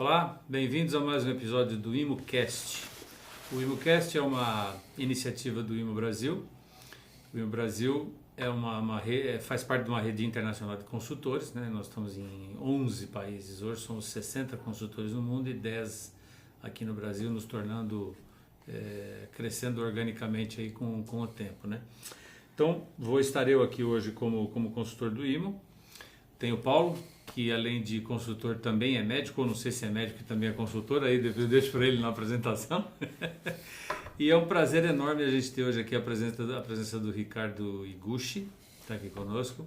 Olá, bem-vindos a mais um episódio do ImoCast. O ImoCast é uma iniciativa do Imo Brasil. O Imo Brasil faz parte de uma rede internacional de consultores, né? Nós estamos em 11 países hoje, somos 60 consultores no mundo e 10 aqui no Brasil, nos tornando, crescendo organicamente aí com o tempo, né? Então, estar eu aqui hoje como consultor do Imo. Tem o Paulo, que além de consultor também é médico, ou não sei se é médico e também é consultor, aí depois eu deixo para ele na apresentação. E é um prazer enorme a gente ter hoje aqui a presença do Ricardo Iguchi, que está aqui conosco,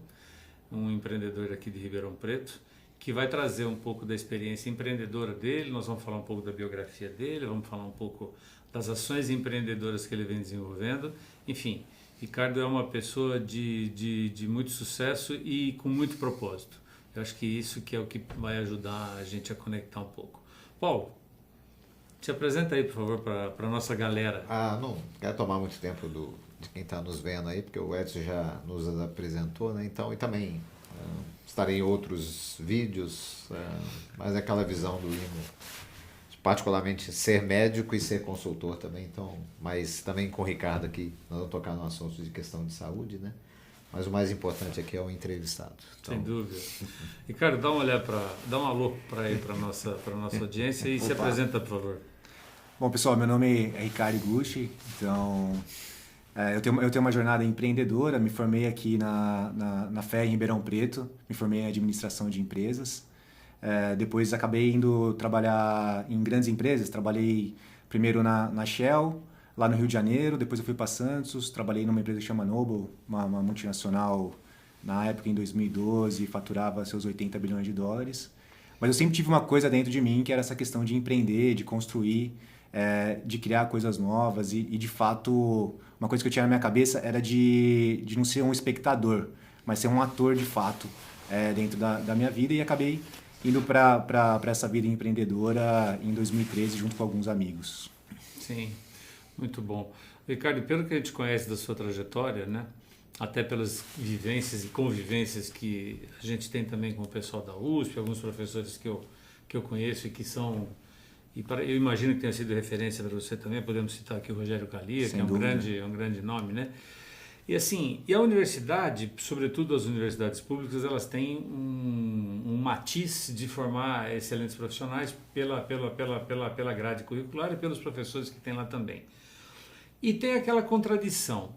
um empreendedor aqui de Ribeirão Preto, que vai trazer um pouco da experiência empreendedora dele. Nós vamos falar um pouco da biografia dele, vamos falar um pouco das ações empreendedoras que ele vem desenvolvendo. Enfim, Ricardo é uma pessoa de muito sucesso e com muito propósito. Eu acho que isso que é o que vai ajudar a gente a conectar um pouco. Paulo, te apresenta aí, por favor, para a nossa galera. Não quero tomar muito tempo de quem está nos vendo aí, porque o Edson já nos apresentou, né? Então, e também estarei em outros vídeos, mas é aquela visão do Imo, particularmente ser médico e ser consultor também, então, mas também com o Ricardo aqui, nós vamos tocar no assunto de questão de saúde, né? Mas o mais importante aqui é o entrevistado. Então... Sem dúvida. Ricardo, dá um alô para nossa audiência e se apresenta, por favor. Bom, pessoal, meu nome é Ricardo Iguchi, então eu tenho uma jornada empreendedora, me formei aqui na FEA em Ribeirão Preto, me formei em administração de empresas, depois acabei indo trabalhar em grandes empresas, trabalhei primeiro na Shell, lá no Rio de Janeiro, depois eu fui para Santos, trabalhei numa empresa que chama Noble, uma multinacional, na época em 2012, faturava seus 80 bilhões de dólares. Mas eu sempre tive uma coisa dentro de mim, que era essa questão de empreender, de construir, de criar coisas novas e de fato, uma coisa que eu tinha na minha cabeça era de não ser um espectador, mas ser um ator de fato dentro da minha vida, e acabei indo para essa vida empreendedora em 2013 junto com alguns amigos. Sim. Muito bom. Ricardo, pelo que a gente conhece da sua trajetória, né, até pelas vivências e convivências que a gente tem também com o pessoal da USP, alguns professores que eu conheço e que são, eu imagino que tenha sido referência para você também, podemos citar aqui o Rogério Calia, que é um grande nome, né? E assim, a universidade, sobretudo as universidades públicas, elas têm um matiz de formar excelentes profissionais pela grade curricular e pelos professores que tem lá também. E tem aquela contradição,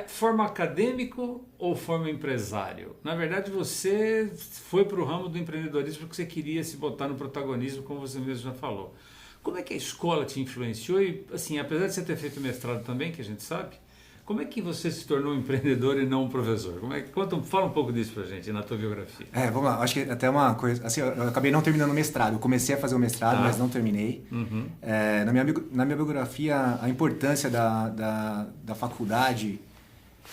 forma acadêmico ou forma empresário? Na verdade, você foi para o ramo do empreendedorismo porque você queria se botar no protagonismo, como você mesmo já falou. Como é que a escola te influenciou? E, assim, apesar de você ter feito mestrado também, que a gente sabe, como é que você se tornou um empreendedor e não um professor? Fala um pouco disso pra gente, na tua biografia. Vamos lá. Acho que até uma coisa... Assim, eu acabei não terminando o mestrado. Eu comecei a fazer o mestrado, mas não terminei. Uhum. Na minha biografia, a importância da faculdade,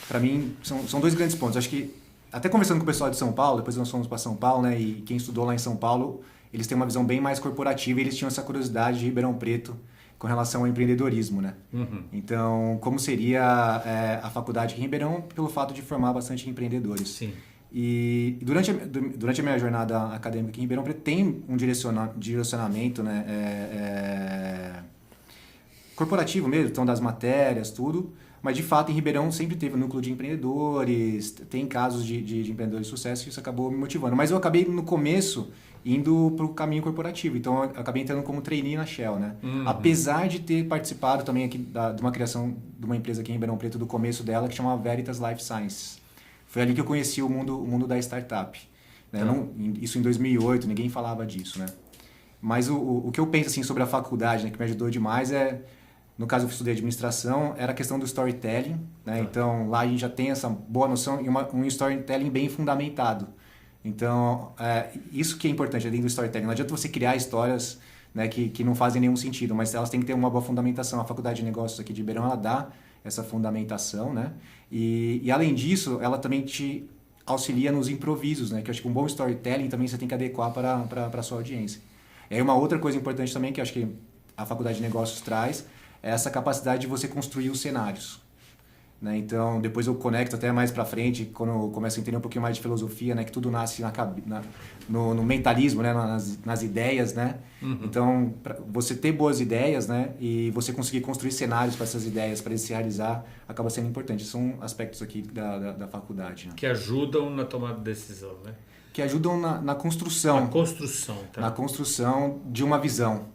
para mim, são dois grandes pontos. Acho que, até conversando com o pessoal de São Paulo, depois nós fomos para São Paulo, né? E quem estudou lá em São Paulo, eles têm uma visão bem mais corporativa e eles tinham essa curiosidade de Ribeirão Preto com relação ao empreendedorismo, né? Uhum. Então, como seria a faculdade aqui em Ribeirão pelo fato de formar bastante empreendedores. Sim. E durante a minha jornada acadêmica aqui em Ribeirão Preto tem um direcionamento, né, corporativo mesmo, então das matérias, tudo, mas de fato em Ribeirão sempre teve um núcleo de empreendedores, tem casos de empreendedores de sucesso, e isso acabou me motivando. Mas eu acabei no começo indo para o caminho corporativo, então eu acabei entrando como trainee na Shell, né? Uhum. Apesar de ter participado também aqui de uma criação de uma empresa aqui em Ribeirão Preto do começo dela, que chamava Veritas Life Sciences. Foi ali que eu conheci o mundo da startup. Né? Isso em 2008, ninguém falava disso, né? Mas o que eu penso assim, sobre a faculdade, né, que me ajudou demais no caso eu estudei administração, era a questão do storytelling, né? Então lá a gente já tem essa boa noção e um storytelling bem fundamentado. Então, isso que é importante dentro do storytelling. Não adianta você criar histórias, né, que não fazem nenhum sentido, mas elas têm que ter uma boa fundamentação. A Faculdade de Negócios aqui de Ribeirão, ela dá essa fundamentação, né? E além disso, ela também te auxilia nos improvisos, né? Que eu acho que um bom storytelling também você tem que adequar para a sua audiência. E aí uma outra coisa importante também que eu acho que a Faculdade de Negócios traz é essa capacidade de você construir os cenários. né? Então, depois eu conecto até mais para frente, quando eu começo a entender um pouquinho mais de filosofia, né? Que tudo nasce no mentalismo, né? Nas ideias, né? Então, você ter boas ideias, né? E você conseguir construir cenários para essas ideias, para se realizar, acaba sendo importante. São aspectos aqui da faculdade, né? Que ajudam na tomada de decisão, né? Que ajudam na construção. Na construção, tá? Na construção de uma visão,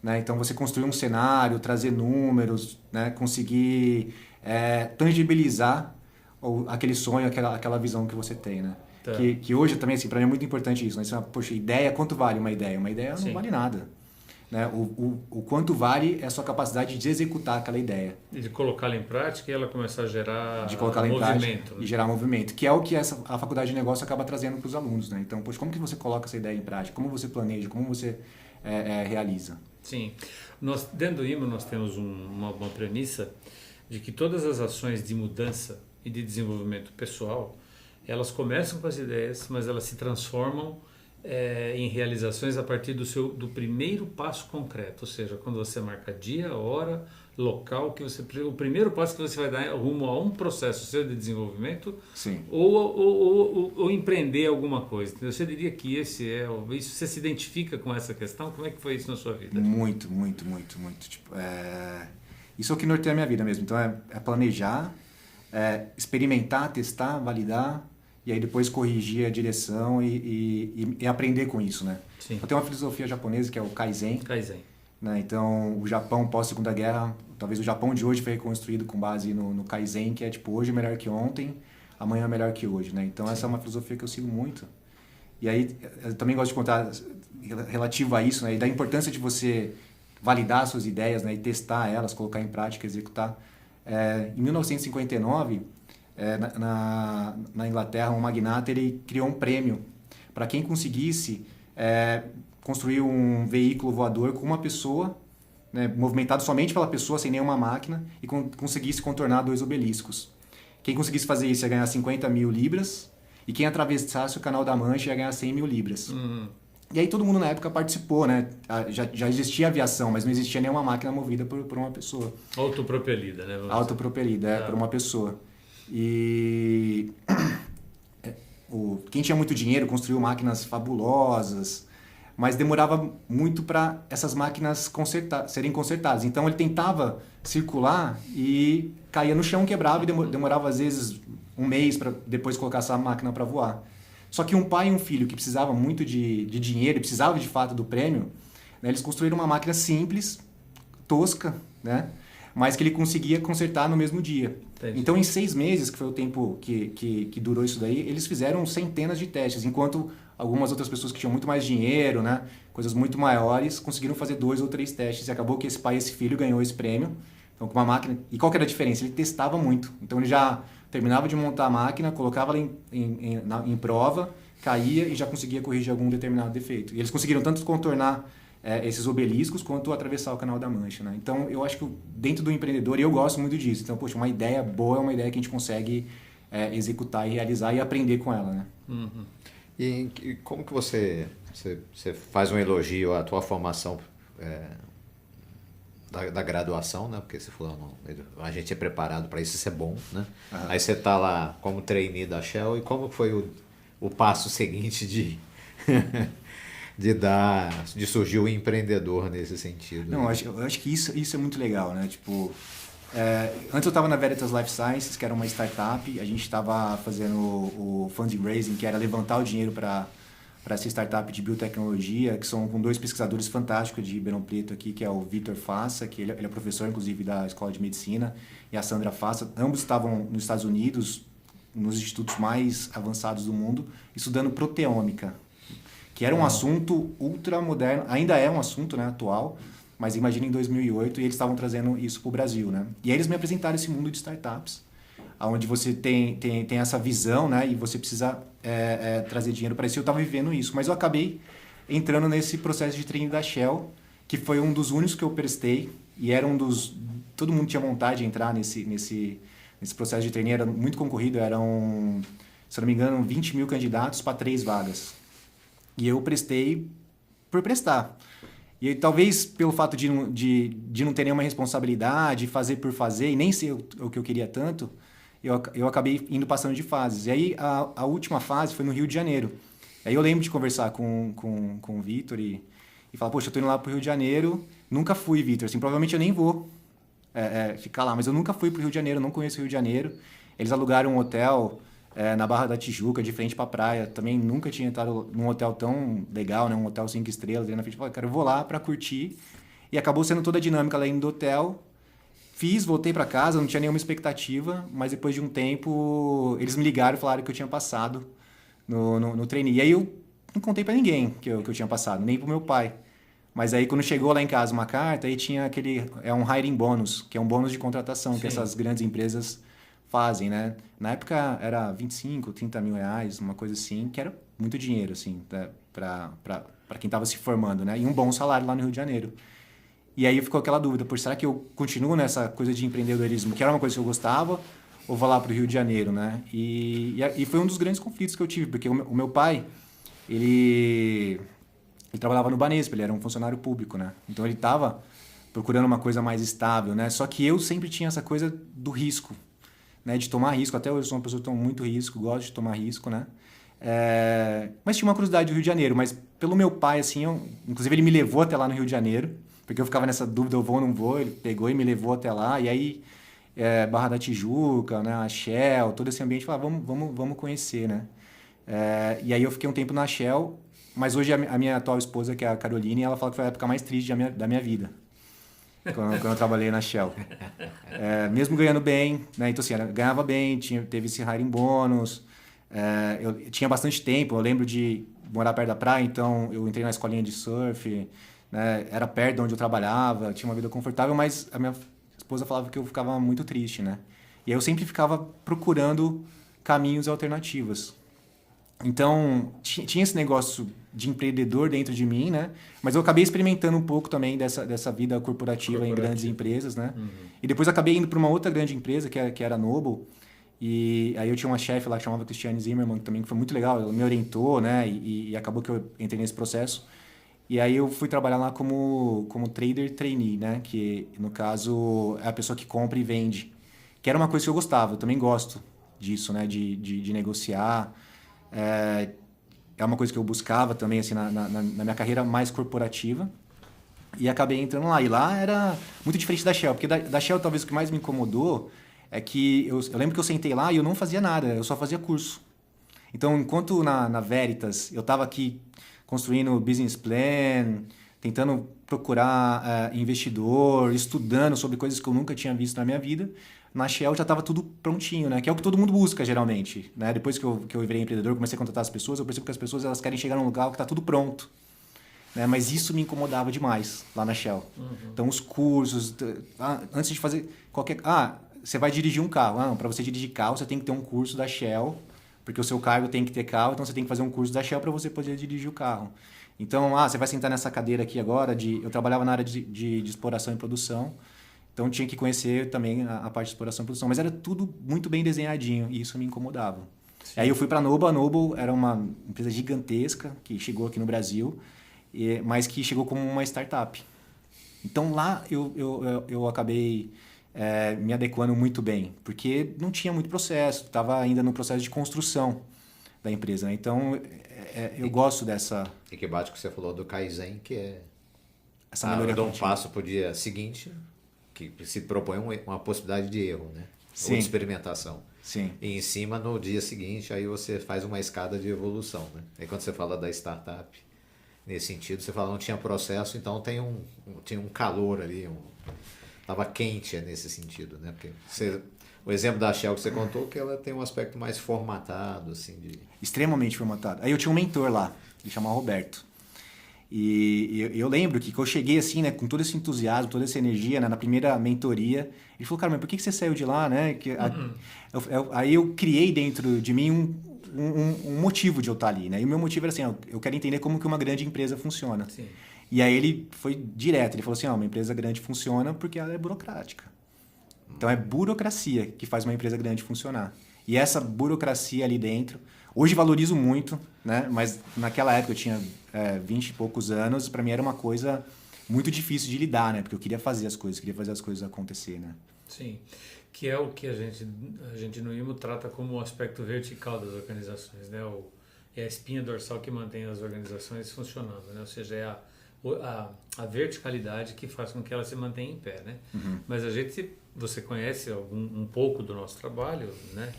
né? Então, você construir um cenário, trazer números, né? Conseguir tangibilizar aquele sonho, aquela visão que você tem, né? Tá. Que hoje também, assim, para mim é muito importante isso, né? Poxa, ideia, quanto vale uma ideia? Uma ideia Sim. não vale nada, né? O quanto vale é a sua capacidade de executar aquela ideia. E de colocá-la em prática e ela começar a gerar De colocá-la em movimento. prática Né? e gerar movimento, que é o que a faculdade de negócio acaba trazendo para os alunos, né? Então, poxa, como que você coloca essa ideia em prática? Como você planeja? Como você realiza? Sim. Dentro do IMO nós temos uma premissa de que todas as ações de mudança e de desenvolvimento pessoal, elas começam com as ideias, mas elas se transformam em realizações a partir do primeiro passo concreto, ou seja, quando você marca dia, hora, local, o primeiro passo que você vai dar rumo a um processo seu de desenvolvimento. Sim. ou empreender alguma coisa. Você diria que isso você se identifica com essa questão? Como é que foi isso na sua vida? Muito. Tipo, isso é o que norteia a minha vida mesmo. Então, é planejar, experimentar, testar, validar, e aí depois corrigir a direção e aprender com isso, né? Sim. Eu tenho uma filosofia japonesa que é o Kaizen. Né? Então, o Japão pós-Segunda Guerra, talvez o Japão de hoje foi reconstruído com base no Kaizen, que é tipo, hoje é melhor que ontem, amanhã é melhor que hoje, né? Então, essa é uma filosofia que eu sigo muito. E aí, eu também gosto de contar relativo a isso, né? E da importância de você validar suas ideias, né? E testar elas, colocar em prática, executar. Em 1959, na Inglaterra, um magnata ele criou um prêmio para quem conseguisse construir um veículo voador com uma pessoa, né, movimentado somente pela pessoa, sem nenhuma máquina, e conseguisse contornar 2 obeliscos. Quem conseguisse fazer isso ia ganhar 50 mil libras, e quem atravessasse o Canal da Mancha ia ganhar 100 mil libras. E aí todo mundo na época participou, né? Já existia aviação, mas não existia nenhuma máquina movida por uma pessoa. Autopropelida, né? Autopropelida, por uma pessoa. E quem tinha muito dinheiro construiu máquinas fabulosas, mas demorava muito para essas máquinas serem consertadas. Então ele tentava circular e caía no chão, quebrava e demorava às vezes um mês para depois colocar essa máquina para voar. Só que um pai e um filho que precisavam muito de dinheiro, precisavam de fato do prêmio, né, eles construíram uma máquina simples, tosca, né, mas que ele conseguia consertar no mesmo dia. Entendi. Então, em 6 meses, que foi o tempo que durou isso daí, eles fizeram centenas de testes, enquanto algumas outras pessoas que tinham muito mais dinheiro, né, coisas muito maiores, conseguiram fazer 2 ou 3 testes. E acabou que esse pai e esse filho ganhou esse prêmio. Então, com uma máquina... E qual que era a diferença? Ele testava muito. Então, ele já terminava de montar a máquina, colocava ela em prova, caía e já conseguia corrigir algum determinado defeito. E eles conseguiram tanto contornar esses obeliscos quanto atravessar o Canal da Mancha, né? Então, eu acho que dentro do empreendedor, e eu gosto muito disso. Então, poxa, uma ideia boa é uma ideia que a gente consegue executar e realizar e aprender com ela, né? Uhum. E como que você faz um elogio à tua formação da graduação, né? Porque você falou, não, a gente é preparado para isso é bom, né? Uhum. Aí você está lá como trainee da Shell, e como foi o passo seguinte de surgir o empreendedor nesse sentido? Não, eu acho que isso é muito legal, né? Tipo, antes eu estava na Veritas Life Sciences, que era uma startup, a gente estava fazendo o fundraising, que era levantar o dinheiro para essa startup de biotecnologia, que são com 2 pesquisadores fantásticos de Ribeirão Preto aqui, que é o Vitor Fassa, que ele é professor, inclusive, da Escola de Medicina, e a Sandra Fassa. Ambos estavam nos Estados Unidos, nos institutos mais avançados do mundo, estudando proteômica, que era um assunto ultramoderno, ainda é um assunto, né, atual, mas imagina em 2008, e eles estavam trazendo isso para o Brasil, né? E aí eles me apresentaram esse mundo de startups, onde você tem essa visão, né, e você precisa trazer dinheiro para isso. Eu estava vivendo isso, mas eu acabei entrando nesse processo de treino da Shell, que foi um dos únicos que eu prestei, e era todo mundo tinha vontade de entrar nesse processo de treino, era muito concorrido, eram, se não me engano, 20 mil candidatos para 3 vagas. E eu prestei por prestar. E aí, talvez pelo fato de não ter nenhuma responsabilidade, fazer por fazer, e nem ser o que eu queria tanto, eu acabei indo passando de fases. E aí, a última fase foi no Rio de Janeiro. Aí eu lembro de conversar com o Vitor e falar, poxa, eu tô indo lá pro Rio de Janeiro, nunca fui, Vitor, assim, provavelmente eu nem vou ficar lá, mas eu nunca fui pro Rio de Janeiro, não conheço o Rio de Janeiro. Eles alugaram um hotel na Barra da Tijuca, de frente pra praia. Também nunca tinha entrado num hotel tão legal, né? Um hotel 5 estrelas, ali na frente. Falei, cara, eu vou lá pra curtir. E acabou sendo toda a dinâmica lá do hotel. Voltei pra casa, não tinha nenhuma expectativa, mas depois de um tempo, eles me ligaram e falaram que eu tinha passado no trainee. E aí eu não contei pra ninguém que eu tinha passado, nem pro meu pai. Mas aí quando chegou lá em casa uma carta, aí tinha um hiring bônus, que é um bônus de contratação. Sim. Que essas grandes empresas fazem, né? Na época era 25, 30 mil reais, uma coisa assim, que era muito dinheiro, assim, para quem estava se formando, né? E um bom salário lá no Rio de Janeiro. E aí ficou aquela dúvida, será que eu continuo nessa coisa de empreendedorismo, que era uma coisa que eu gostava, ou vou lá para o Rio de Janeiro, né? E foi um dos grandes conflitos que eu tive, porque o meu pai, ele trabalhava no Banespa, ele era um funcionário público, né? Então ele estava procurando uma coisa mais estável, né? Só que eu sempre tinha essa coisa do risco, né? De tomar risco. Até hoje eu sou uma pessoa que toma muito risco, gosto de tomar risco, né? Mas tinha uma curiosidade do Rio de Janeiro, mas pelo meu pai, assim, inclusive ele me levou até lá no Rio de Janeiro, porque eu ficava nessa dúvida, eu vou ou não vou, ele pegou e me levou até lá, e aí Barra da Tijuca, né? A Shell, todo esse ambiente, falava, vamos conhecer, né? E aí eu fiquei um tempo na Shell, mas hoje a minha atual esposa, que é a Caroline, ela fala que foi a época mais triste da minha vida, quando eu trabalhei na Shell. Mesmo ganhando bem, né? Então assim, ganhava bem, teve esse hiring bônus, eu tinha bastante tempo, eu lembro de morar perto da praia, então eu entrei na escolinha de surf, né? Era perto de onde eu trabalhava, tinha uma vida confortável, mas a minha esposa falava que eu ficava muito triste, né? E aí eu sempre ficava procurando caminhos e alternativas. Então, tinha esse negócio de empreendedor dentro de mim, né? Mas eu acabei experimentando um pouco também dessa vida corporativa em grandes empresas, né? Uhum. E depois acabei indo para uma outra grande empresa, que era a Noble. E aí eu tinha uma chefe lá que chamava Cristiane Zimmermann, também, que foi muito legal. Ela me orientou, né? E acabou que eu entrei nesse processo. E aí eu fui trabalhar lá como trader trainee, né? Que, no caso, é a pessoa que compra e vende. Que era uma coisa que eu gostava. Eu também gosto disso, né? De negociar. É uma coisa que eu buscava também, assim, na minha carreira mais corporativa. E acabei entrando lá. E lá era muito diferente da Shell. Porque da Shell, talvez, o que mais me incomodou é que eu lembro que eu sentei lá e eu não fazia nada. Eu só fazia curso. Então, enquanto na Veritas eu estava aqui construindo business plan, tentando procurar investidor, estudando sobre coisas que eu nunca tinha visto na minha vida, na Shell já estava tudo prontinho, né? Que é o que todo mundo busca, geralmente. Né? Depois que eu virei empreendedor, comecei a contratar as pessoas, eu percebo que as pessoas elas querem chegar num lugar que está tudo pronto. Né? Mas isso me incomodava demais lá na Shell. Uhum. Então, os cursos... antes de fazer qualquer... você vai dirigir um carro. Para você dirigir carro, você tem que ter um curso da Shell, porque o seu cargo tem que ter carro, então você tem que fazer um curso da Shell para você poder dirigir o carro. Então, você vai sentar nessa cadeira aqui agora, eu trabalhava na área de exploração e produção, então tinha que conhecer também a parte de exploração e produção, mas era tudo muito bem desenhadinho e isso me incomodava. Sim. Aí eu fui para a Noble. A Noble era uma empresa gigantesca que chegou aqui no Brasil, mas que chegou como uma startup. Então lá eu acabei me adequando muito bem, porque não tinha muito processo, estava ainda no processo de construção da empresa. Né? Então eu gosto dessa... E que bate que você falou do Kaizen, que é essa melhoria dar um passo para o dia seguinte, que se propõe uma possibilidade de erro, né? Sim. Ou de experimentação. Sim. E em cima, no dia seguinte, aí você faz uma escada de evolução. Né? Aí quando você fala da startup, nesse sentido, você fala não tinha processo, então tinha um calor ali, estava quente nesse sentido. Né? Porque o exemplo da Shell que você contou, que ela tem um aspecto mais formatado. Assim, extremamente formatado. Aí eu tinha um mentor lá, ele chamava Roberto. E eu lembro que eu cheguei assim, né, com todo esse entusiasmo, toda essa energia, né, na primeira mentoria. Ele falou, cara, mas por que você saiu de lá, né? Aí eu criei dentro de mim um motivo de eu estar ali, né? E o meu motivo era assim, eu quero entender como que uma grande empresa funciona. Sim. E aí ele foi direto, ele falou assim, uma empresa grande funciona porque ela é burocrática. Então é burocracia que faz uma empresa grande funcionar. E essa burocracia ali dentro... Hoje valorizo muito, né? Mas naquela época eu tinha 20 e poucos anos, para mim era uma coisa muito difícil de lidar, né? Porque eu queria fazer as coisas acontecer, né? Sim. que é o que a gente no IMO trata como o aspecto vertical das organizações, né? É a espinha dorsal que mantém as organizações funcionando, né? Ou seja, é a verticalidade que faz com que ela se mantenha em pé, né? Mas você conhece um pouco do nosso trabalho, né?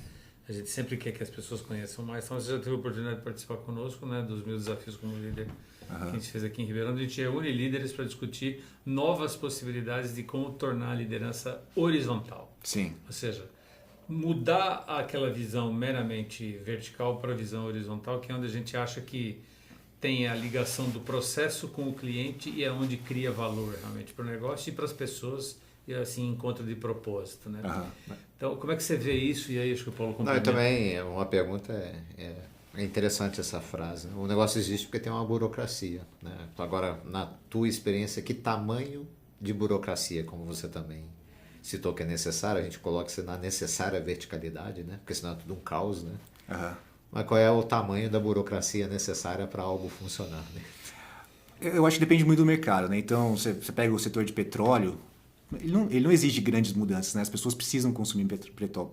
A gente sempre quer que as pessoas conheçam mais. Então, você já teve a oportunidade de participar conosco, né? Dos meus desafios como líder que a gente fez aqui em Ribeirão. A gente reúne líderes para discutir novas possibilidades de como tornar a liderança horizontal. Sim. Ou seja, mudar aquela visão meramente vertical para a visão horizontal, que é onde a gente acha que tem a ligação do processo com o cliente e é onde cria valor realmente para o negócio e para as pessoas e assim encontro de propósito, né? Então, como é que você vê isso? E aí acho que o Paulo complementa. Não, também uma pergunta é interessante essa frase. O negócio existe porque tem uma burocracia, né? Agora, na tua experiência, que tamanho de burocracia, como você também citou que é necessário, a gente coloca isso na necessária verticalidade, né? Porque senão é tudo um caos, né? Mas qual é o tamanho da burocracia necessária para algo funcionar, né? Eu acho que depende muito do mercado, né? Então, você pega o setor de petróleo, ele não exige grandes mudanças, né? As pessoas precisam consumir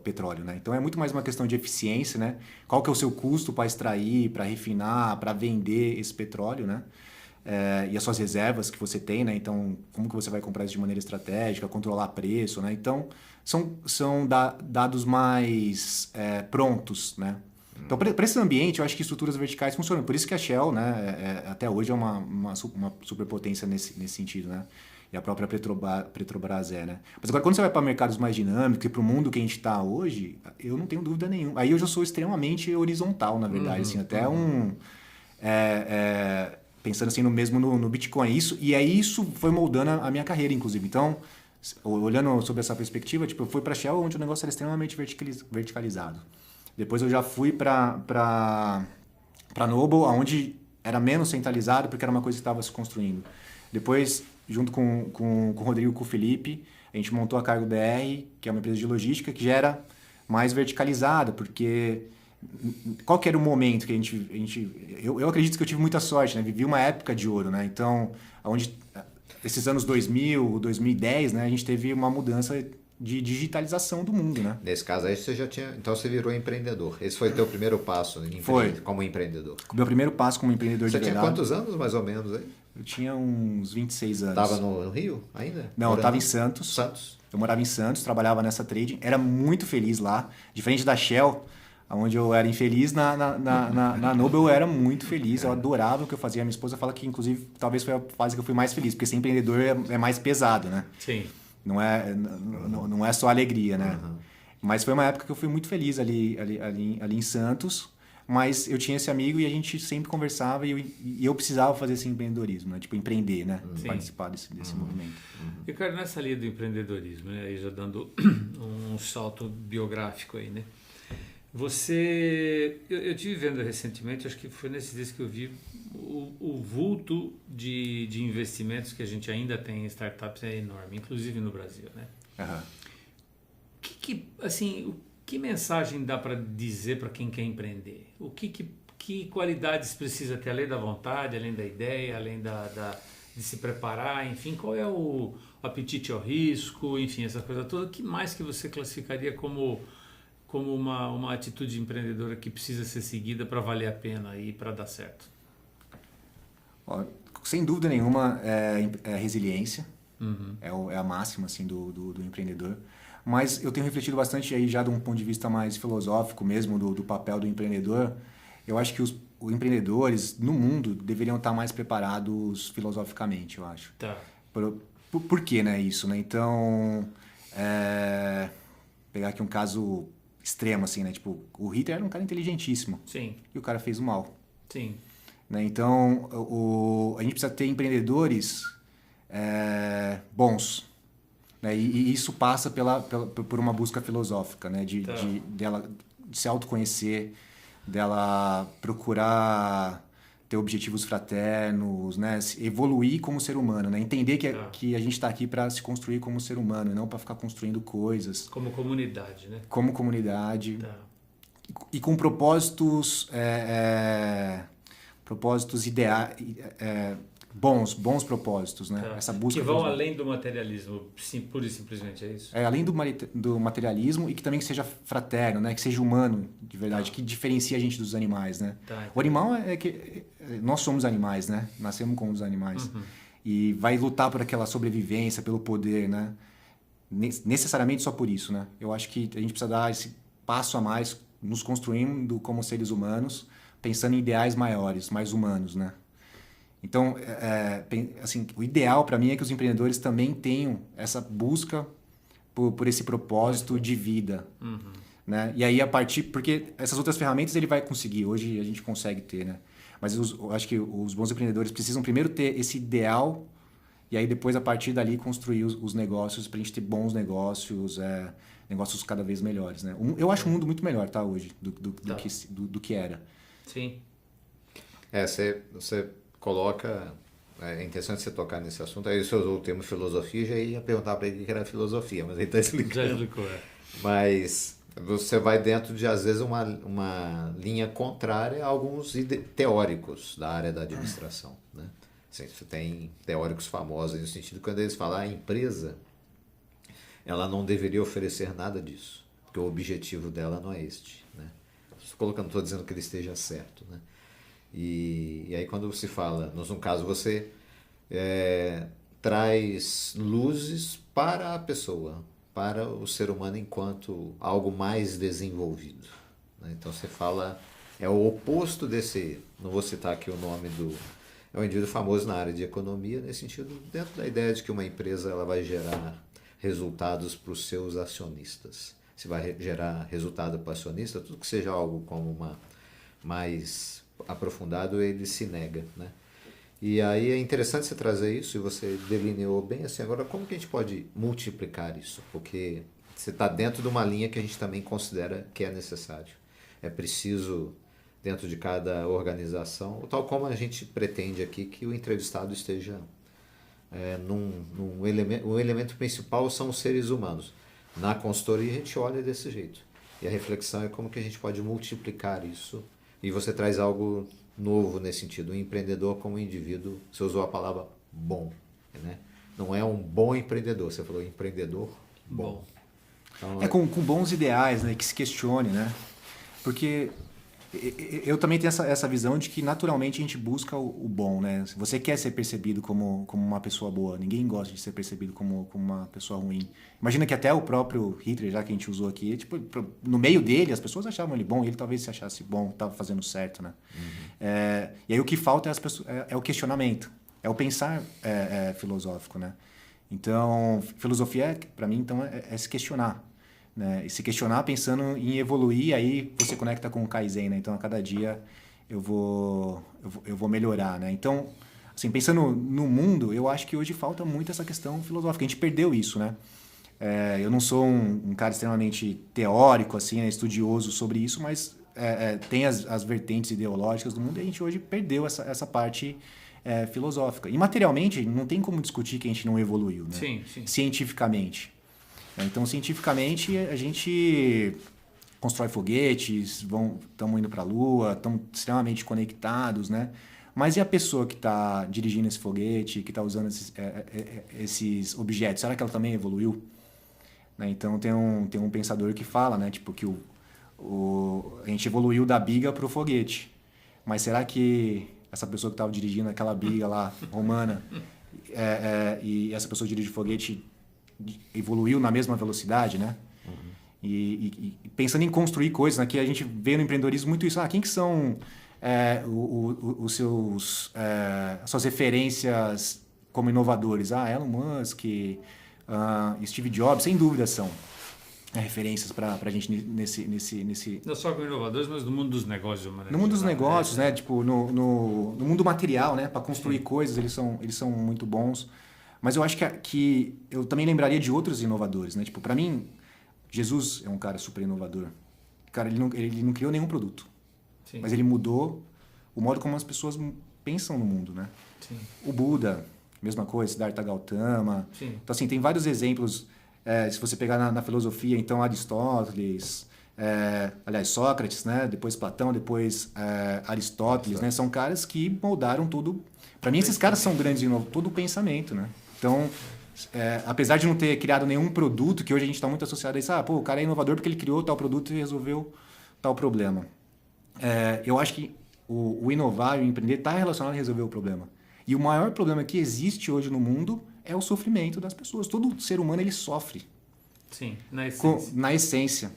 petróleo, né? Então é muito mais uma questão de eficiência, né? Qual que é o seu custo para extrair, para refinar, para vender esse petróleo, né? E as suas reservas que você tem, né? Então, como que você vai comprar isso de maneira estratégica, controlar preço, né? Então, são dados mais prontos, né? Então, para esse ambiente, eu acho que estruturas verticais funcionam. Por isso que a Shell, né, até hoje é uma superpotência nesse sentido, né? E a própria Petrobras né? Mas agora, quando você vai para mercados mais dinâmicos e para o mundo que a gente está hoje, eu não tenho dúvida nenhuma. Aí eu já sou extremamente horizontal, na verdade. Assim, até pensando assim no Bitcoin. Isso foi moldando a minha carreira, inclusive. Então, olhando sobre essa perspectiva, tipo, eu fui para a Shell, onde o negócio era extremamente verticalizado. Depois eu já fui para Noble, onde era menos centralizado, porque era uma coisa que estava se construindo. Depois, junto com o Rodrigo e com o Felipe, a gente montou a Cargo BR, que é uma empresa de logística, que já era mais verticalizada, porque qual que era o momento que eu acredito que eu tive muita sorte, né? Vivi uma época de ouro, né? Então, onde esses anos 2000, 2010, né? A gente teve uma mudança de digitalização do mundo, né? Nesse caso aí você já tinha... Então você virou empreendedor. Esse foi o teu primeiro passo como empreendedor. O meu primeiro passo como empreendedor você de verdade. Você tinha quantos anos, mais ou menos, aí? Eu tinha uns 26 anos. Estava no Rio ainda? Não, eu estava em Santos. Eu morava em Santos, trabalhava nessa trading. Era muito feliz lá. Diferente da Shell, onde eu era infeliz, na Noble eu era muito feliz. Eu adorava o que eu fazia. A minha esposa fala que, inclusive, talvez foi a fase que eu fui mais feliz. Porque ser empreendedor é mais pesado, né? Sim. Não é só alegria, né? Mas foi uma época que eu fui muito feliz ali em Santos, mas eu tinha esse amigo e a gente sempre conversava e eu precisava fazer esse empreendedorismo, né? Tipo, empreender, né? Participar desse movimento. Ricardo, nessa linha do empreendedorismo, né? Aí já dando um salto biográfico aí, né? Eu tive vendo recentemente, acho que foi nesses dias que eu vi o vulto de investimentos que a gente ainda tem em startups é enorme, inclusive no Brasil, né? Que mensagem dá para dizer para quem quer empreender? Que qualidades precisa ter, além da vontade, além da ideia, além de se preparar, enfim, qual é o apetite ao risco, enfim, essa coisa toda. O que mais que você classificaria como uma atitude empreendedora que precisa ser seguida para valer a pena e para dar certo? Sem dúvida nenhuma é resiliência, é a máxima assim, do empreendedor. Mas eu tenho refletido bastante aí já de um ponto de vista mais filosófico mesmo do papel do empreendedor. Eu acho que os empreendedores no mundo deveriam estar mais preparados filosoficamente, eu acho. Tá. Por que, né, isso? Né? Então, pegar aqui um caso extremo, assim, né? Tipo, o Hitler era um cara inteligentíssimo. Sim. E o cara fez o mal. Sim. Né? Então, a gente precisa ter empreendedores bons. Né? E isso passa por uma busca filosófica, né? De se autoconhecer, dela procurar ter objetivos fraternos, né? Evoluir como ser humano, né? Entender que a gente está aqui para se construir como ser humano e não para ficar construindo coisas. Como comunidade, né? Como comunidade. Tá. E com propósitos ideais, bons propósitos, né? Tá. Essa busca Que vão pelos- além do materialismo, sim, pura e simplesmente, é isso? além do materialismo e que também que seja fraterno, né? Que seja humano, de verdade, que diferencia a gente dos animais, né? Tá, O animal é que nós somos animais, né? Nascemos como os animais. E vai lutar por aquela sobrevivência, pelo poder, né? Necessariamente só por isso, né? Eu acho que a gente precisa dar esse passo a mais, nos construindo como seres humanos, pensando em ideais maiores, mais humanos, né? Então, assim, o ideal para mim é que os empreendedores também tenham essa busca por esse propósito de vida, né? E aí porque essas outras ferramentas ele vai conseguir, hoje a gente consegue ter, né? Mas eu acho que os bons empreendedores precisam primeiro ter esse ideal e aí depois a partir dali construir os negócios para a gente ter bons negócios, negócios cada vez melhores, né? Eu acho o mundo muito melhor, tá, hoje, do que era. Sim. Você coloca... É interessante você tocar nesse assunto. Aí você usou o termo filosofia, já ia perguntar para ele o que era filosofia, mas ele está explicando. Já explicou, Mas você vai dentro de, às vezes, uma linha contrária a alguns teóricos da área da administração, né? Assim, você tem teóricos famosos no sentido quando eles falam a empresa, ela não deveria oferecer nada disso, porque o objetivo dela não é este, né? Não estou dizendo que ele esteja certo, né? E aí quando se fala, num caso você traz luzes para a pessoa, para o ser humano enquanto algo mais desenvolvido, né? Então você fala, é o oposto desse, não vou citar aqui o nome é um indivíduo famoso na área de economia, nesse sentido, dentro da ideia de que uma empresa ela vai gerar resultados para os seus acionistas. Se vai gerar resultado para o acionista, tudo que seja algo como mais aprofundado, ele se nega, né? E aí é interessante você trazer isso, e você delineou bem assim. Agora, como que a gente pode multiplicar isso? Porque você está dentro de uma linha que a gente também considera que é necessário. É preciso, dentro de cada organização, tal como a gente pretende aqui que o entrevistado esteja o elemento principal são os seres humanos. Na consultoria a gente olha desse jeito. E a reflexão é como que a gente pode multiplicar isso. E você traz algo novo nesse sentido. O empreendedor como indivíduo, você usou a palavra bom, né? Não é um bom empreendedor, você falou empreendedor bom. Então, com bons ideais, né? Que se questione, né? Porque eu também tenho essa visão de que naturalmente a gente busca o bom, né? Se você quer ser percebido como uma pessoa boa, ninguém gosta de ser percebido como uma pessoa ruim. Imagina que até o próprio Hitler, já que a gente usou aqui, tipo, no meio dele as pessoas achavam ele bom, ele talvez se achasse bom, estava fazendo certo, né? E aí o que falta é o questionamento, é o pensar filosófico, né? Então, filosofia, para mim, então, é se questionar. Né? E se questionar pensando em evoluir, aí você conecta com o Kaizen, né? Então a cada dia eu vou melhorar, né? Então, assim, pensando no mundo, eu acho que hoje falta muito essa questão filosófica, a gente perdeu isso, né? Eu não sou um cara extremamente teórico, assim, né? Estudioso sobre isso, mas tem as vertentes ideológicas do mundo e a gente hoje perdeu essa parte filosófica. E materialmente, não tem como discutir que a gente não evoluiu, né? Sim, sim. Cientificamente. Então, cientificamente, a gente constrói foguetes, estamos indo para a Lua, estamos extremamente conectados, né? Mas e a pessoa que está dirigindo esse foguete, que está usando esses objetos? Será que ela também evoluiu? Né? Então, tem um pensador que fala, né? Tipo, que a gente evoluiu da biga para o foguete. Mas será que essa pessoa que estava dirigindo aquela biga lá, romana, e essa pessoa que dirige o foguete evoluiu na mesma velocidade, né? E pensando em construir coisas, né? Que a gente vê no empreendedorismo muito isso. Quem que são as suas referências como inovadores? Elon Musk, Steve Jobs, sem dúvida são referências para a gente nesse... Não só como inovadores, mas no mundo dos negócios. De uma maneira no mundo dos geral, negócios, né? Tipo, no mundo material, né? Para construir coisas, eles são muito bons. Mas eu acho que eu também lembraria de outros inovadores, né? Tipo, para mim, Jesus é um cara super inovador. Cara, ele não criou nenhum produto. Sim. Mas ele mudou o modo como as pessoas pensam no mundo, né? Sim. O Buda, mesma coisa, Siddhartha Gautama. Sim. Então, assim, tem vários exemplos. Se você pegar na filosofia, então, Aristóteles, aliás, Sócrates, né? Depois Platão, depois Aristóteles, né? São caras que moldaram tudo Para mim, esses caras são grandes inovações, todo o pensamento, né? Então, apesar de não ter criado nenhum produto, que hoje a gente está muito associado a isso, o cara é inovador porque ele criou tal produto e resolveu tal problema. Eu acho que o inovar e o empreender está relacionado a resolver o problema. E o maior problema que existe hoje no mundo é o sofrimento das pessoas. Todo ser humano ele sofre. Sim, na essência.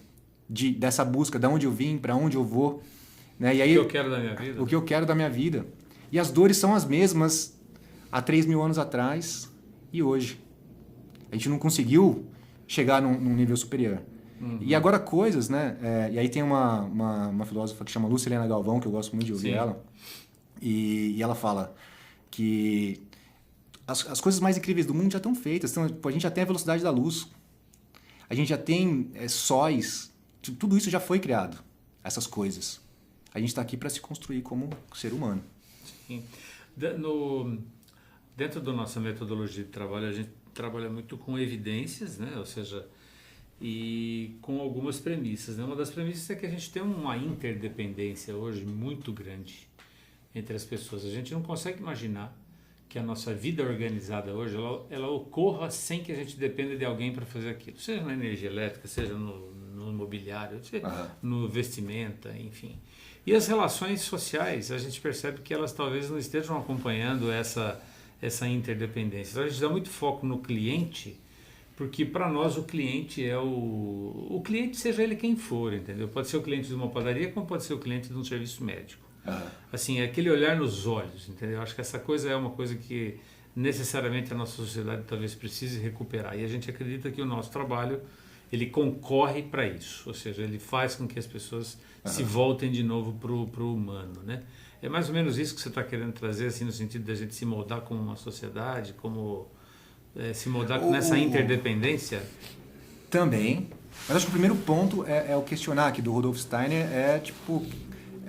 Dessa busca, de onde eu vim, para onde eu vou. Né? E aí, o que eu quero da minha vida. O que eu quero da minha vida. E as dores são as mesmas há 3.000 anos atrás e hoje. A gente não conseguiu chegar num nível superior. Uhum. E agora coisas, né? E aí tem uma filósofa que chama Lucilena Galvão, que eu gosto muito de ouvir ela. E ela fala que as coisas mais incríveis do mundo já estão feitas. Então, a gente já tem a velocidade da luz. A gente já tem sóis. Tudo isso já foi criado. Essas coisas. A gente está aqui para se construir como ser humano. Sim. Dentro da nossa metodologia de trabalho, a gente trabalha muito com evidências, né? Ou seja, e com algumas premissas, né? Uma das premissas é que a gente tem uma interdependência hoje muito grande entre as pessoas. A gente não consegue imaginar que a nossa vida organizada hoje ela ocorra sem que a gente dependa de alguém para fazer aquilo, seja na energia elétrica, seja no imobiliário, seja no vestimenta, enfim. E as relações sociais, a gente percebe que elas talvez não estejam acompanhando essa interdependência. Então, a gente dá muito foco no cliente, porque para nós o cliente é o cliente, seja ele quem for, entendeu? Pode ser o cliente de uma padaria, como pode ser o cliente de um serviço médico. Assim, é aquele olhar nos olhos, entendeu? Acho que essa coisa é uma coisa que necessariamente a nossa sociedade talvez precise recuperar. E a gente acredita que o nosso trabalho, ele concorre para isso. Ou seja, ele faz com que as pessoas se voltem de novo para o humano, né? É mais ou menos isso que você está querendo trazer, assim, no sentido da gente se moldar como uma sociedade, como se moldar nessa interdependência? Também. Mas acho que o primeiro ponto é o questionar aqui do Rudolf Steiner,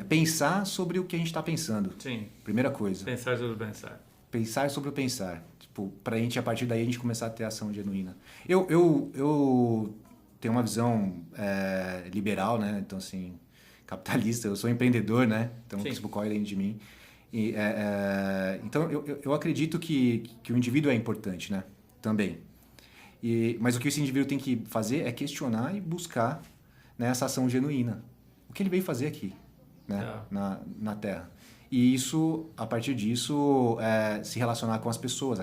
pensar sobre o que a gente está pensando. Sim. Primeira coisa. Pensar sobre o pensar. Pensar sobre o pensar. Para a gente, a partir daí, a gente começar a ter ação genuína. Eu tenho uma visão liberal, né? Então, assim, capitalista. Eu sou empreendedor, né? Então, o qual é dentro de mim. Então, eu acredito que o indivíduo é importante, né? Também. Mas o que esse indivíduo tem que fazer é questionar e buscar, né, essa ação genuína. O que ele veio fazer aqui, né, na Terra. E isso, a partir disso, se relacionar com as pessoas,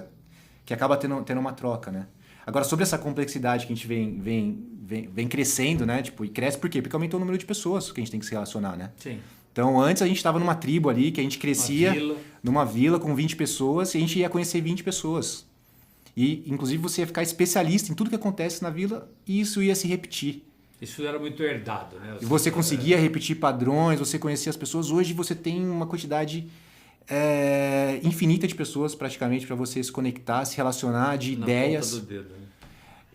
que acaba tendo uma troca, né? Agora, sobre essa complexidade que a gente vem crescendo, né? E cresce por quê? Porque aumentou o número de pessoas que a gente tem que se relacionar, né? Sim. Então, antes a gente estava numa tribo ali, que a gente crescia numa vila com 20 pessoas e a gente ia conhecer 20 pessoas. E, inclusive, você ia ficar especialista em tudo que acontece na vila e isso ia se repetir. Isso era muito herdado, né? E você conseguia repetir padrões, você conhecia as pessoas. Hoje você tem uma quantidade infinita de pessoas, praticamente, para você se conectar, se relacionar, de ideias. Na ponta do dedo, né?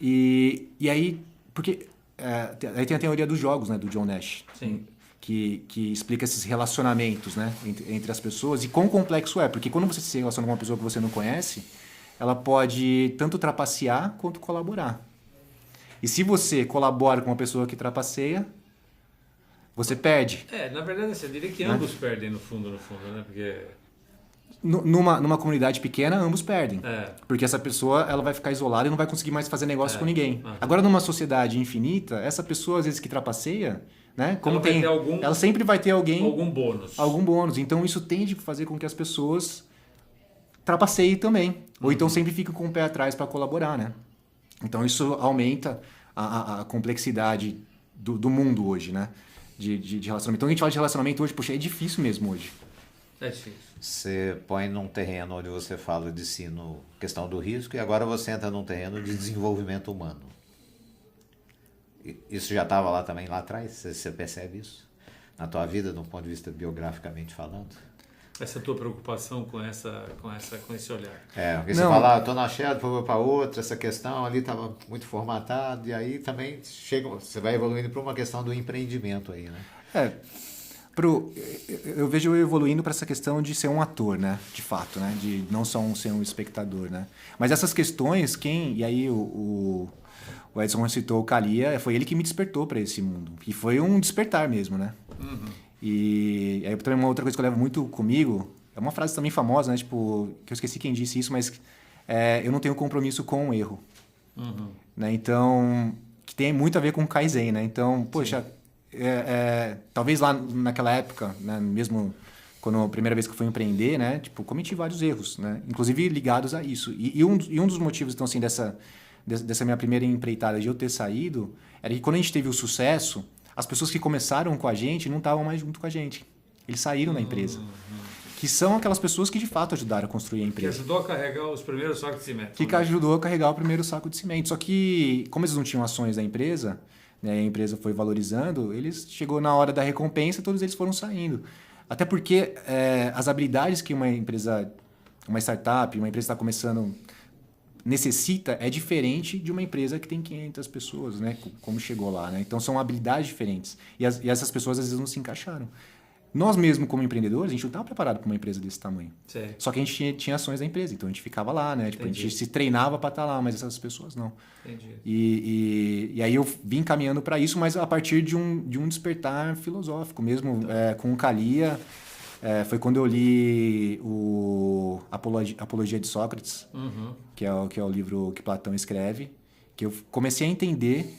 E aí, porque aí tem a teoria dos jogos, né, do John Nash. Sim. Que explica esses relacionamentos, né, entre as pessoas e quão complexo é. Porque quando você se relaciona com uma pessoa que você não conhece, ela pode tanto trapacear quanto colaborar. E se você colabora com uma pessoa que trapaceia, você perde. Na verdade, eu diria que ambos perdem no fundo, né? Porque... Numa comunidade pequena, ambos perdem. É. Porque essa pessoa ela vai ficar isolada e não vai conseguir mais fazer negócio com ninguém. Agora, numa sociedade infinita, essa pessoa, às vezes, que trapaceia, né? Como ela sempre vai ter algum bônus. Algum bônus. Então, isso tende a fazer com que as pessoas trapaceiem também. Ou então sempre fiquem com o pé atrás para colaborar, né? Então, isso aumenta a complexidade do mundo hoje, né? De relacionamento. Então, a gente fala de relacionamento hoje, poxa, é difícil mesmo hoje. É difícil. Você põe num terreno onde você fala de questão do risco, e agora você entra num terreno de desenvolvimento humano. Isso já estava lá também, lá atrás? Você percebe isso? Na tua vida, do ponto de vista biograficamente falando? Essa tua preocupação com esse olhar. Porque você fala, estou na Shell, vou para outra, essa questão ali estava muito formatada, e aí também você vai evoluindo para uma questão do empreendimento aí, né? Eu vejo eu evoluindo para essa questão de ser um ator, né? De fato, né? De não só ser um espectador, né? Mas essas questões, e aí o Edson citou o Kalia, foi ele que me despertou para esse mundo. E foi um despertar mesmo, né? Uhum. E aí também uma outra coisa que eu levo muito comigo É uma frase também famosa, né? Tipo, que eu esqueci quem disse isso, mas eu não tenho compromisso com o erro. Né? Então, que tem muito a ver com o Kaizen, né? Então, poxa, talvez lá naquela época, né? Mesmo quando a primeira vez que eu fui empreender, né? Tipo, cometi vários erros, né? Inclusive ligados a isso. E um dos motivos, então, assim, dessa minha primeira empreitada de eu ter saído, era que quando a gente teve o sucesso, as pessoas que começaram com a gente não estavam mais junto com a gente. Eles saíram da empresa. Que são aquelas pessoas que de fato ajudaram a construir a empresa. Que ajudou a carregar os primeiros sacos de cimento. Que ajudou a carregar o primeiro saco de cimento. Só que, como eles não tinham ações da empresa, né, a empresa foi valorizando, chegou na hora da recompensa, todos eles foram saindo. Até porque as habilidades que uma empresa, uma startup, uma empresa que está começando necessita é diferente de uma empresa que tem 500 pessoas, né? Como chegou lá, né? Então são habilidades diferentes. E essas pessoas às vezes não se encaixaram. Nós mesmo como empreendedores, a gente não estava preparado para uma empresa desse tamanho. Sim. Só que a gente tinha ações da empresa, então a gente ficava lá, né? Tipo, a gente se treinava para estar lá, mas essas pessoas não. Entendi. E aí eu vim caminhando para isso, mas a partir de um despertar filosófico mesmo, com o Kalia. Foi quando eu li o Apologia de Sócrates, que é o livro que Platão escreve, que eu comecei a entender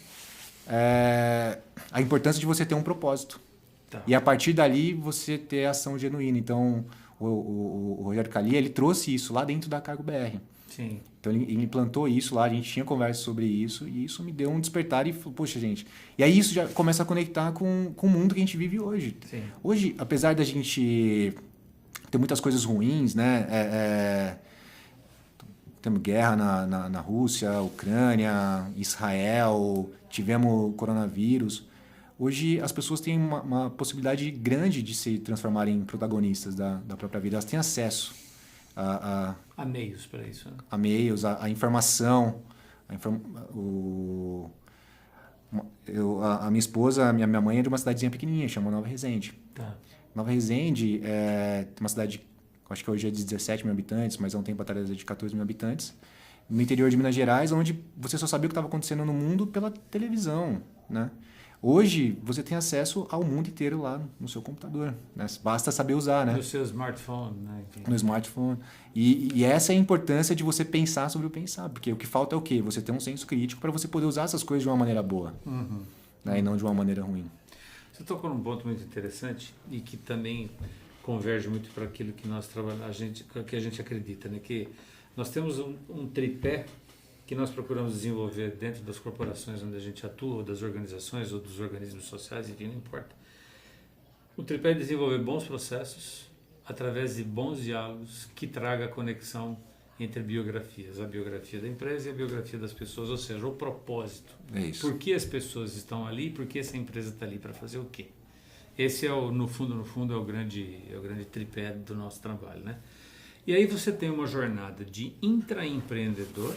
a importância de você ter um propósito. Tá. E a partir dali você ter ação genuína. Então, o Rogério Kalia, ele trouxe isso lá dentro da Cargo BR. Sim. Então, ele implantou isso lá, a gente tinha conversa sobre isso, e isso me deu um despertar e falou, poxa, gente... E aí isso já começa a conectar com o mundo que a gente vive hoje. Sim. Hoje, apesar da gente ter muitas coisas ruins, né? Temos guerra na Rússia, Ucrânia, Israel, tivemos coronavírus... Hoje as pessoas têm uma possibilidade grande de se transformarem em protagonistas da própria vida. Elas têm acesso a meios para isso. Né? A meios, a informação. A minha esposa, a minha mãe é de uma cidadezinha pequenininha, chama Nova Resende. Tá. Nova Resende é uma cidade, acho que hoje é de 17 mil habitantes, mas há um tempo atrás era de 14 mil habitantes. No interior de Minas Gerais, onde você só sabia o que estava acontecendo no mundo pela televisão, né? Hoje, você tem acesso ao mundo inteiro lá no seu computador. Né? Basta saber usar, né? No seu smartphone, né? No smartphone. E essa é a importância de você pensar sobre o pensar. Porque o que falta é o quê? Você ter um senso crítico para você poder usar essas coisas de uma maneira boa. Né? E não de uma maneira ruim. Você tocou num ponto muito interessante e que também converge muito para aquilo que nós trabalhamos, que a gente acredita, né? Que nós temos um tripé que nós procuramos desenvolver dentro das corporações onde a gente atua, ou das organizações, ou dos organismos sociais, enfim, não importa. O tripé é desenvolver bons processos através de bons diálogos que traga a conexão entre biografias, a biografia da empresa e a biografia das pessoas, ou seja, o propósito. É isso. Por que as pessoas estão ali, por que essa empresa está ali, para fazer o quê? Esse é, no fundo, é o grande tripé do nosso trabalho, né? E aí você tem uma jornada de intraempreendedor,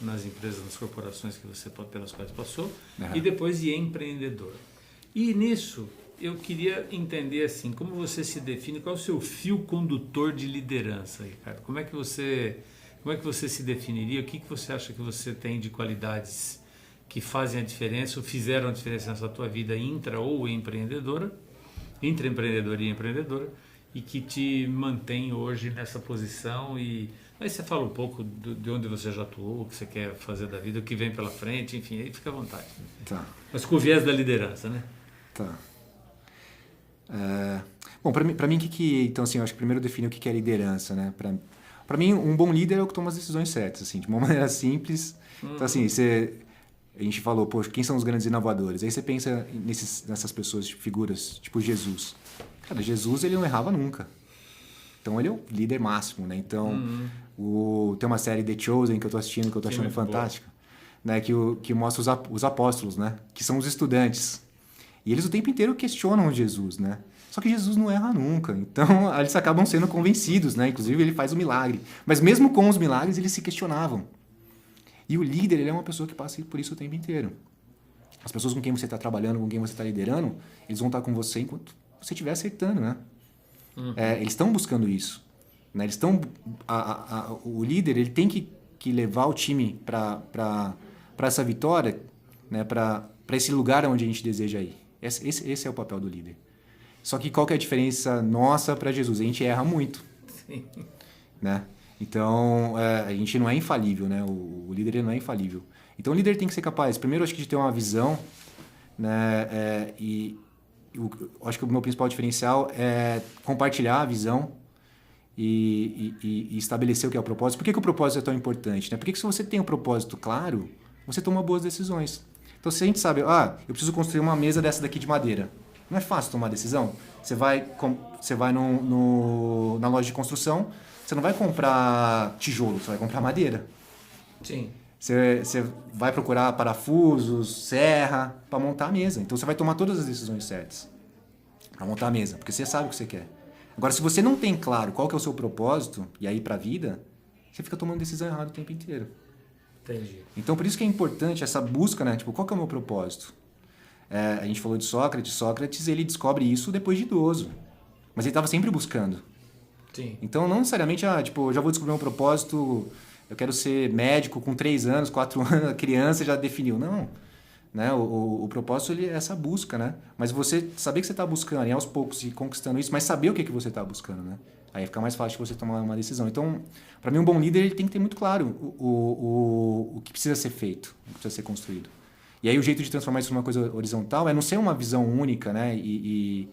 nas empresas, nas corporações pelas quais passou, e depois de empreendedor. E nisso, eu queria entender assim, como você se define, qual é o seu fio condutor de liderança, Ricardo? Como é que você se definiria? O que você acha que você tem de qualidades que fazem a diferença, ou fizeram a diferença nessa tua vida intra ou empreendedora, intraempreendedora e empreendedora, e que te mantém hoje nessa posição? E aí você fala um pouco de onde você já atuou, o que você quer fazer da vida, o que vem pela frente, enfim, aí fica à vontade. Tá. Mas com o viés da liderança, né? Tá. Bom, para mim, então, assim, eu acho que primeiro define o que é liderança, né? Para mim, um bom líder é o que toma as decisões certas, assim, de uma maneira simples. Então, assim, a gente falou, poxa, quem são os grandes inovadores? Aí você pensa nessas pessoas, tipo, figuras, tipo Jesus. Cara, Jesus, ele não errava nunca. Então, ele é o líder máximo, né? Então, tem uma série The Chosen que eu tô assistindo, que eu tô achando fantástica, né? Que mostra os apóstolos, né? Que são os estudantes. E eles o tempo inteiro questionam Jesus, né? Só que Jesus não erra nunca. Então, eles acabam sendo convencidos, né? Inclusive, ele faz o milagre. Mas mesmo com os milagres, eles se questionavam. E o líder, ele é uma pessoa que passa por isso o tempo inteiro. As pessoas com quem você está trabalhando, com quem você está liderando, eles vão estar com você enquanto você estiver acertando, né? Eles estão buscando isso. Né? Eles estão... o líder, ele tem que levar o time para essa vitória, né? Para esse lugar onde a gente deseja ir. Esse é o papel do líder. Só que qual que é a diferença nossa para Jesus? A gente erra muito. Sim. Né? Então, a gente não é infalível, né? O líder ele não é infalível. Então, o líder tem que ser capaz, primeiro, acho que de ter uma visão, né? Acho que o meu principal diferencial é compartilhar a visão e estabelecer o que é o propósito. Por que o propósito é tão importante? Né? Porque se você tem um propósito claro, você toma boas decisões. Então, se a gente sabe, eu preciso construir uma mesa dessa daqui de madeira. Não é fácil tomar decisão. Você vai na loja de construção, você não vai comprar tijolo, você vai comprar madeira. Sim. Você vai procurar parafusos, serra, para montar a mesa. Então, você vai tomar todas as decisões certas para montar a mesa, porque você sabe o que você quer. Agora, se você não tem claro qual que é o seu propósito, e aí para a vida, você fica tomando decisão errada o tempo inteiro. Entendi. Então, por isso que é importante essa busca, né? Tipo, qual que é o meu propósito? A gente falou de Sócrates. Sócrates, ele descobre isso depois de idoso. Mas ele estava sempre buscando. Sim. Então, não necessariamente, eu já vou descobrir meu propósito, eu quero ser médico com 3 anos, 4 anos, a criança já definiu. Não. Né? O propósito ele é essa busca, né? Mas você saber que você está buscando e aos poucos ir conquistando isso, mas saber o que você está buscando, né? Aí fica mais fácil você tomar uma decisão. Então, para mim, um bom líder ele tem que ter muito claro o que precisa ser feito, o que precisa ser construído. E aí o jeito de transformar isso numa coisa horizontal é não ser uma visão única, né? E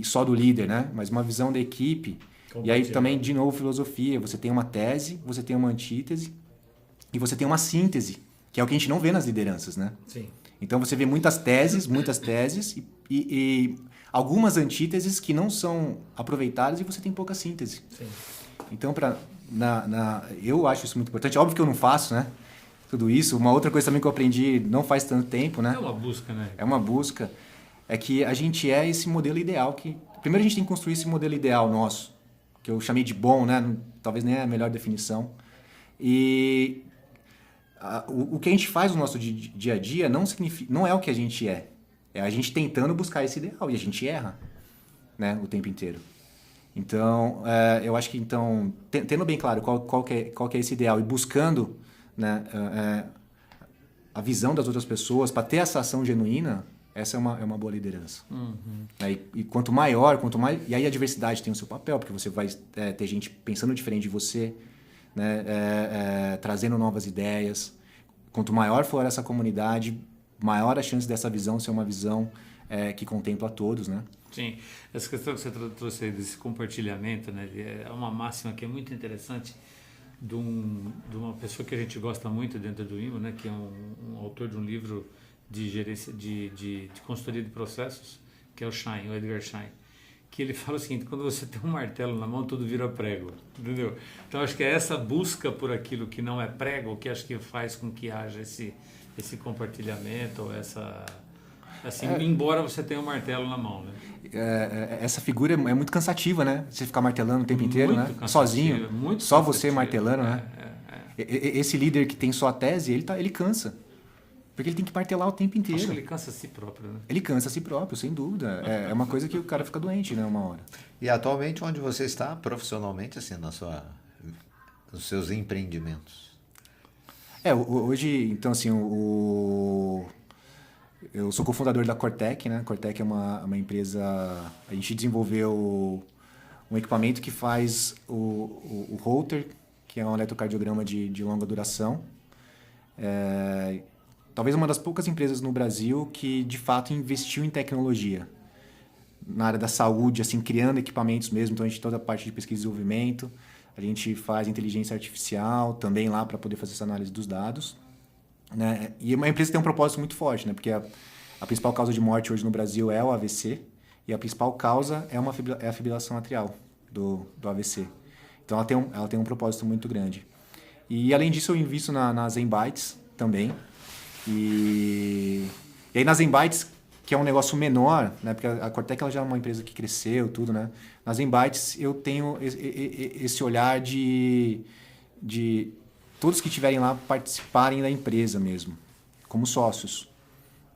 só do líder, né? Mas uma visão da equipe. E aí também, de novo, filosofia. Você tem uma tese, você tem uma antítese e você tem uma síntese, que é o que a gente não vê nas lideranças, né? Sim. Então você vê muitas teses e algumas antíteses que não são aproveitadas e você tem pouca síntese. Sim. Então, eu acho isso muito importante. Óbvio que eu não faço, né? Tudo isso. Uma outra coisa também que eu aprendi não faz tanto tempo, né? É uma busca, né? É uma busca. É que a gente é esse modelo ideal que... Primeiro a gente tem que construir esse modelo ideal nosso, que eu chamei de bom, né? Talvez nem é a melhor definição. E o que a gente faz no nosso dia a dia não é o que a gente é. É a gente tentando buscar esse ideal e a gente erra, né? O tempo inteiro. Então, eu acho que tendo bem claro qual que é esse ideal e buscando, né, a visão das outras pessoas para ter essa ação genuína, essa é uma boa liderança. Uhum. E quanto mais... E aí a diversidade tem o seu papel, porque você vai ter gente pensando diferente de você, né, trazendo novas ideias. Quanto maior for essa comunidade, maior a chance dessa visão ser uma visão que contempla a todos, né? Sim, essa questão que você trouxe aí desse compartilhamento, né, é uma máxima que é muito interessante de uma pessoa que a gente gosta muito dentro do IMO, né, que é um autor de um livro de gerência de consultoria de processos, que é o Edgar Schein, que ele fala o seguinte: quando você tem um martelo na mão, tudo vira prego, entendeu? Então acho que é essa busca por aquilo que não é prego que acho que faz com que haja esse compartilhamento, ou essa... Assim, embora você tenha um martelo na mão, né? Essa figura é muito cansativa, né? Você ficar martelando o tempo inteiro, Muito né? cansativa, Sozinho, muito só cansativa. você martelando, né? Esse líder que tem só a tese, ele cansa. Porque ele tem que martelar o tempo inteiro. Acho que ele cansa a si próprio, né? Ele cansa a si próprio, sem dúvida. É uma coisa que o cara fica doente, né? Uma hora. E atualmente, onde você está profissionalmente, assim, nos seus empreendimentos? Hoje, então, assim, eu sou cofundador da Cortec, né? A Cortec é uma empresa... A gente desenvolveu um equipamento que faz o Holter, que é um eletrocardiograma de longa duração. Talvez uma das poucas empresas no Brasil que, de fato, investiu em tecnologia. Na área da saúde, assim, criando equipamentos mesmo. Então, a gente toda a parte de pesquisa e desenvolvimento. A gente faz inteligência artificial também lá para poder fazer essa análise dos dados. Né? E uma empresa que tem um propósito muito forte, né? Porque a principal causa de morte hoje no Brasil é o AVC e a principal causa é a fibrilação atrial do AVC. Então ela tem um propósito muito grande. E além disso eu invisto na Zenbytes também. E aí na Zenbytes, que é um negócio menor, né? Porque a Cortec ela já é uma empresa que cresceu, tudo, né? Na Zenbytes eu tenho esse olhar de todos que estiverem lá participarem da empresa mesmo, como sócios,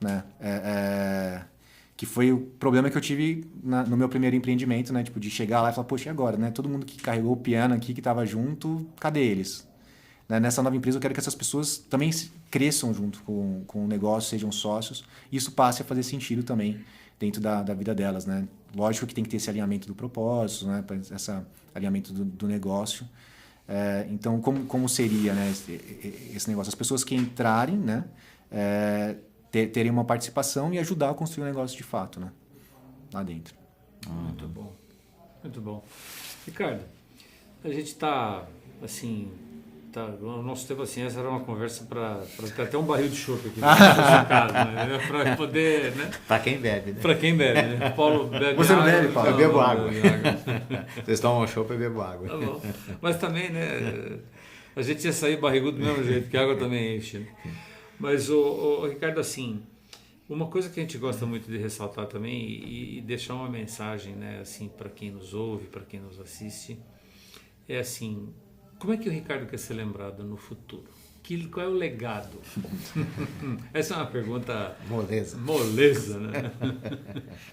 né? Que foi o problema que eu tive no meu primeiro empreendimento, né? Tipo, de chegar lá e falar, poxa, e agora, né? Todo mundo que carregou o piano aqui, que estava junto, cadê eles? Né? Nessa nova empresa eu quero que essas pessoas também cresçam junto com o negócio, sejam sócios, e isso passe a fazer sentido também dentro da vida delas, né? Lógico que tem que ter esse alinhamento do propósito, né? Esse alinhamento do negócio. Então, como seria, né, esse negócio? As pessoas que entrarem, né, terem uma participação e ajudar a construir um negócio de fato, né, lá dentro. Muito bom. Muito bom. Ricardo, a gente está, assim... o nosso tempo assim, essa era uma conversa para ter até um barril de chopp aqui na casa, né? Para poder, né? Para quem bebe, né? Para quem bebe, né? Paulo bebe Você água. não bebe, Paulo? Eu bebo água. Vocês tomam chopp, eu bebo água. Tá bom. Mas também, né? A gente ia sair barrigudo do mesmo jeito, porque a água também enche. Né? Mas, o Ricardo, assim, uma coisa que a gente gosta muito de ressaltar também e deixar uma mensagem, né? Assim, para quem nos ouve, para quem nos assiste, é assim... Como é que o Ricardo quer ser lembrado no futuro? Qual é o legado? Essa é uma pergunta... Moleza, né?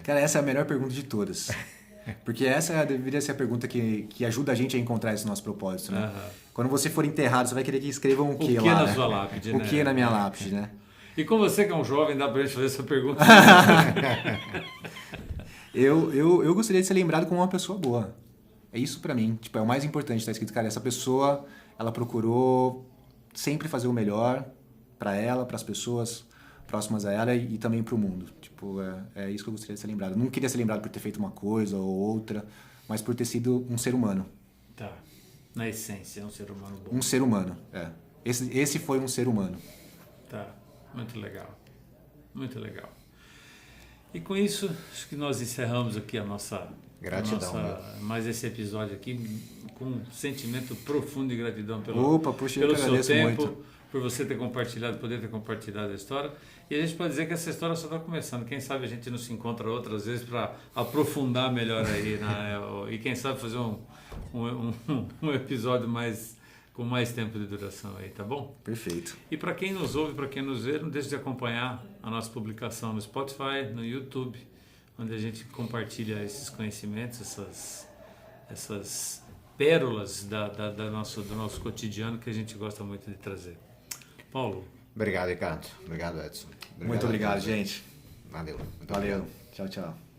Cara, essa é a melhor pergunta de todas. Porque essa deveria ser a pergunta que ajuda a gente a encontrar esse nosso propósito, né? Quando você for enterrado, você vai querer que escrevam o quê lá, na né? sua lápide, O né? que na minha lápide, né? E com você que é um jovem, dá pra gente fazer essa pergunta? Eu gostaria de ser lembrado como uma pessoa boa. É isso pra mim, tipo, é o mais importante, tá escrito, cara, essa pessoa, ela procurou sempre fazer o melhor pra ela, pras pessoas próximas a ela e também pro mundo. Tipo, é isso que eu gostaria de ser lembrado. Não queria ser lembrado por ter feito uma coisa ou outra, mas por ter sido um ser humano. Tá. Na essência, é um ser humano bom. Um ser humano, é. Esse foi um ser humano. Tá. Muito legal. Muito legal. E com isso, acho que nós encerramos aqui a nossa... Gratidão. Mais esse episódio aqui com um sentimento profundo de gratidão pelo seu tempo, muito. por você ter compartilhado, poder ter compartilhado a história. E a gente pode dizer que essa história só está começando. Quem sabe a gente não se encontra outras vezes para aprofundar melhor aí, né? E quem sabe fazer um episódio com mais tempo de duração aí, tá bom? Perfeito. E para quem nos ouve, para quem nos vê, não deixe de acompanhar a nossa publicação no Spotify, no YouTube, onde a gente compartilha esses conhecimentos, essas pérolas do nosso cotidiano que a gente gosta muito de trazer. Paulo. Obrigado, Ricardo. Obrigado, Edson. Muito obrigado, gente. Valeu. Valeu. Tchau, tchau.